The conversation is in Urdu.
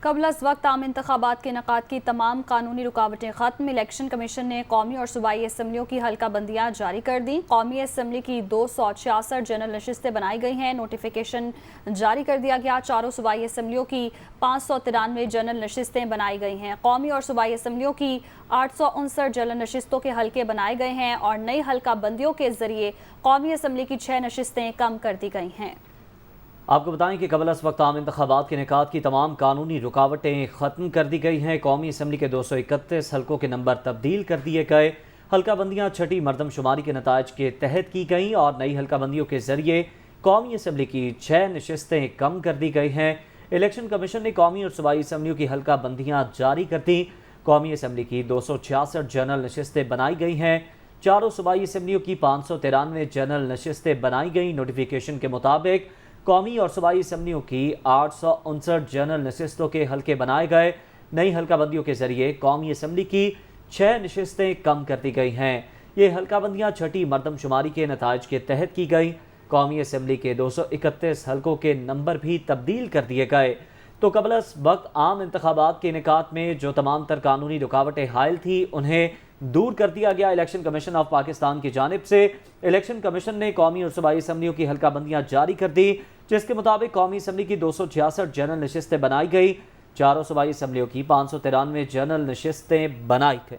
قبل از وقت عام انتخابات کے انعقاد کی تمام قانونی رکاوٹیں ختم۔ الیکشن کمیشن نے قومی اور صوبائی اسمبلیوں کی حلقہ بندیاں جاری کر دیں۔ قومی اسمبلی کی 266 جنرل نشستیں بنائی گئی ہیں۔ نوٹیفیکیشن جاری کر دیا گیا۔ چاروں صوبائی اسمبلیوں کی 593 جنرل نشستیں بنائی گئی ہیں۔ قومی اور صوبائی اسمبلیوں کی 859 جنرل نشستوں کے حلقے بنائے گئے ہیں اور نئی حلقہ بندیوں کے ذریعے قومی اسمبلی کی 6 نشستیں کم کر دی گئی ہیں۔ آپ کو بتائیں کہ قبل از وقت عام انتخابات کے انعقاد کی تمام قانونی رکاوٹیں ختم کر دی گئی ہیں۔ قومی اسمبلی کے 231 حلقوں کے نمبر تبدیل کر دیے گئے۔ حلقہ بندیاں چھٹی مردم شماری کے نتائج کے تحت کی گئیں اور نئی حلقہ بندیوں کے ذریعے قومی اسمبلی کی 6 نشستیں کم کر دی گئی ہیں۔ الیکشن کمیشن نے قومی اور صوبائی اسمبلیوں کی حلقہ بندیاں جاری کر دیں۔ قومی اسمبلی کی 266 جنرل نشستیں بنائی گئی ہیں۔ چاروں صوبائی اسمبلیوں کی 593 جنرل نشستیں بنائی گئیں۔ نوٹیفیکیشن کے مطابق قومی اور صوبائی اسمبلیوں کی 859 جنرل نشستوں کے حلقے بنائے گئے۔ نئی حلقہ بندیوں کے ذریعے قومی اسمبلی کی 6 نشستیں کم کر دی گئی ہیں۔ یہ حلقہ بندیاں چھٹی مردم شماری کے نتائج کے تحت کی گئیں۔ قومی اسمبلی کے 231 حلقوں کے نمبر بھی تبدیل کر دیے گئے۔ تو قبل از وقت عام انتخابات کے انعقاد میں جو تمام تر قانونی رکاوٹیں حائل تھیں انہیں دور کر دیا گیا الیکشن کمیشن آف پاکستان کی جانب سے۔ الیکشن کمیشن نے قومی اور صوبائی اسمبلیوں کی حلقہ بندیاں جاری کر دی، جس کے مطابق قومی اسمبلی کی 266 جنرل نشستیں بنائی گئی۔ چاروں صوبائی اسمبلیوں کی 593 جنرل نشستیں بنائی گئی۔